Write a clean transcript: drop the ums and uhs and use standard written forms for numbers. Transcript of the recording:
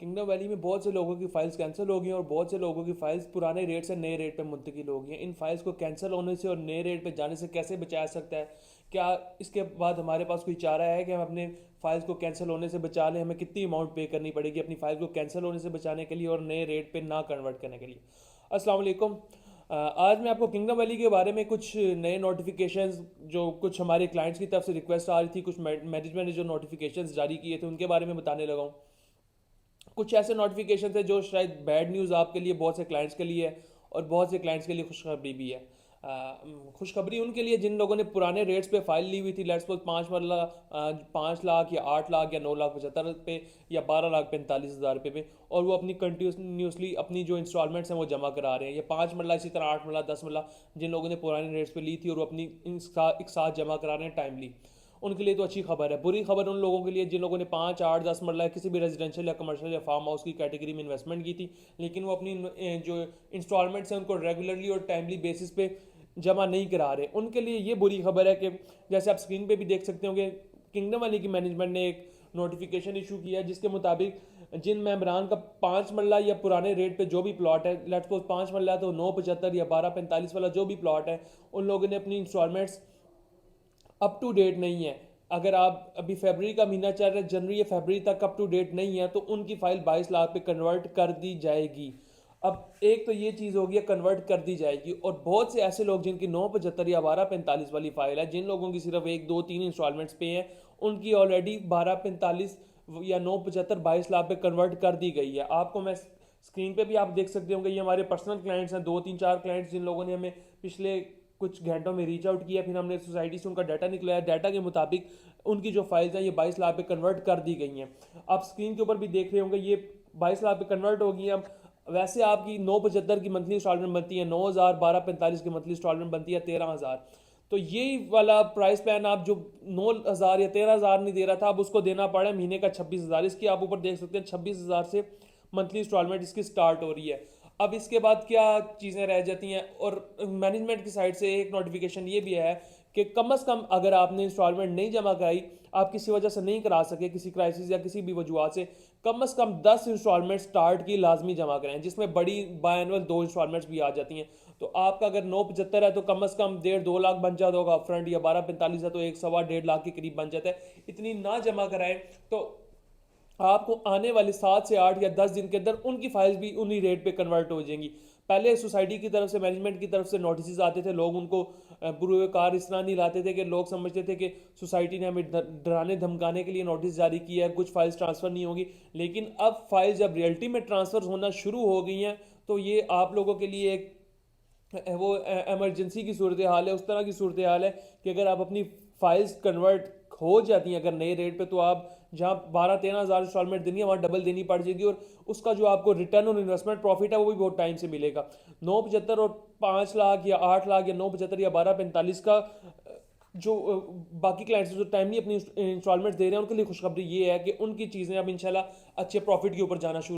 Kingdom valley में बहुत से लोगों की फाइल्स कैंसिल हो गई हैं और बहुत से लोगों की फाइल्स पुराने रेट से नए रेट पे मुंतकिल हो गई हैं। इन फाइल्स को कैंसिल होने से और नए रेट पे जाने से कैसे बचा सकता है? क्या इसके बाद हमारे पास कोई चारा है कि हम अपने फाइल्स को कैंसिल होने से बचा लें? हमें कितनी अमाउंट पे करनी पड़ेगी अपनी फाइल को कैंसिल होने से बचाने के लिए और नए रेट पे ना कन्वर्ट करने के लिए? अस्सलाम वालेकुम। आज मैं आपको किंगडम वैली के बारे में कुछ नए नोटिफिकेशंस जो कुछ हमारे क्लाइंट्स की तरफ से रिक्वेस्ट आ रही थी, कुछ मैनेजमेंट ने जो नोटिफिकेशंस जारी किए थे उनके बारे में बताने लगा हूँ। कुछ ऐसे नोटिफिकेशन थे जो शायद बैड न्यूज़ आपके लिए, बहुत से क्लाइंट्स के लिए है और बहुत से क्लाइंट्स के लिए खुशखबरी भी है। खुशखबरी उनके लिए जिन लोगों ने पुराने रेट्स पे फाइल ली हुई थी, लेट्स सपोज 5 लाख या 8 लाख या 9 लाख 75 पे या 12 लाख 45 हज़ार रुपये पे, और वो अपनी कंटिन्यूसली अपनी जो इंस्टॉलमेंट्स हैं वो जमा करा रहे हैं। ये 5 मरला, इसी तरह 8 मरला 10 मरला जिन लोगों ने पुराने रेट्स पे ली थी और वो अपनी एक साथ जमा करा रहे हैं टाइमली, उनके लिए तो अच्छी खबर है। बुरी खबर उन लोगों के लिए जिन लोगों ने 5 8 10 मरला किसी भी रेजिडेंशियल या कमर्शियल या फार्म हाउस की कैटेगरी में इन्वेस्टमेंट की थी, लेकिन वो अपनी जो इंस्टॉलमेंट्स हैं उनको रेगुलरली और टाइमली बेसिस पे जमा नहीं करा रहे। उनके लिए ये बुरी खबर है कि जैसे आप स्क्रीन पे भी देख सकते हो कि किंगडम वाली की मैनेजमेंट ने एक नोटिफिकेशन इशू किया है जिसके मुताबिक जिन मेम्बरान का 5 मरला या पुराने रेट पे जो भी प्लॉट है, लेट्स सपोज 5 मरला तो 975 या 1245 वाला जो भी प्लॉट है, उन लोगों ने अपनी इंस्टॉलमेंट्स अप टू डेट नहीं है। अगर आप अभी फरवरी का महीना चल रहा है, जनवरी या फरवरी तक अप टू डेट नहीं है तो उनकी फाइल 22 लाख पे कन्वर्ट कर दी जाएगी। अब एक तो ये चीज़ होगी, कन्वर्ट कर दी जाएगी, और बहुत से ऐसे लोग जिनकी 975 या 1245 वाली फाइल है, जिन लोगों की सिर्फ 1 2 3 इंस्टॉलमेंट्स पे हैं, उनकी ऑलरेडी 1245 या 975 22 लाख पे कन्वर्ट कर दी गई है। आपको मैं स्क्रीन पे भी आप देख सकते होंगे, ये हमारे पर्सनल क्लाइंट्स हैं, 2 3 4 क्लाइंट्स जिन लोगों ने हमें पिछले कुछ घंटों में रीच आउट किया, फिर हमने सोसाइटी से उनका डाटा निकलाया। डाटा के मुताबिक उनकी जो फाइल्स हैं ये 22 लाख पे कन्वर्ट कर दी गई हैं। आप स्क्रीन के ऊपर भी देख रहे होंगे ये 22 लाख पे कन्वर्ट हो गई हैं। अब वैसे आपकी 975 की मंथली इंस्टॉलमेंट बनती है 9 हज़ार, 1245 की मंथली इंस्टॉलमेंट बनती है 13 हज़ार। तो यही वाला प्राइस प्लान आप जो 9 हज़ार या 13 हज़ार नहीं दे रहा था, अब उसको देना पड़ा है महीने का 26 हज़ार। इसकी आप ऊपर देख सकते हैं 26 हज़ार से मंथली इंस्टॉलमेंट इसकी स्टार्ट हो रही है। अब इसके बाद क्या चीज़ें रह जाती हैं, और मैनेजमेंट की साइड से एक नोटिफिकेशन ये भी है कि कम से कम अगर आपने इंस्टॉलमेंट नहीं जमा कराई, आप किसी वजह से नहीं करा सके, किसी क्राइसिस या किसी भी वजूहत से कम 10 इंस्टॉलमेंट स्टार्ट की लाजमी जमा कराएं, जिसमें बड़ी बाय एनुअल 2 इंस्टॉलमेंट्स भी आ जाती हैं। तो आपका अगर 975 है तो कम से कम 1.5 2 लाख बन जाता होगा फ्रंट, या 1245 है तो 1 सवा 1.5 लाख के करीब बन जाता है। इतनी ना जमा कराएं तो आपको आने वाले 7 से 8 या 10 दिन के अंदर उनकी फाइल्स भी उन्हीं रेट पे कन्वर्ट हो जाएंगी। पहले सोसाइटी की तरफ से, मैनेजमेंट की तरफ से नोटिस आते थे, लोग उनको बुरुकार इस तरह नहीं लाते थे कि लोग समझते थे कि सोसाइटी ने हमें डराने धमकाने के लिए नोटिस जारी किया है, कुछ फाइल्स ट्रांसफ़र नहीं होगी। लेकिन अब फाइल्स जब रियलिटी में ट्रांसफ़र होना शुरू हो गई हैं तो ये आप लोगों के लिए एक वो एमरजेंसी की सूरत हाल है, उस तरह की सूरत हाल है कि अगर आप अपनी फाइल्स कन्वर्ट हो जाती हैं अगर नए रेट पे, तो आप जहाँ 12 13 हज़ार इंस्टॉलमेंट देनी है वहाँ डबल देनी पड़ जाएगी, और उसका जो आपको रिटर्न ऑन इन्वेस्टमेंट प्रॉफिट है वो भी बहुत टाइम से मिलेगा। 975 और 5 लाख या 8 लाख या 975 या 1245 का जो बाकी क्लाइंट्स जो टाइम नहीं अपनी इंस्टॉलमेंट दे रहे हैं, उनके लिए खुशखबरी ये है कि उनकी चीज़ें अब इंशाल्लाह अच्छे प्रॉफिट के ऊपर जाना शुरू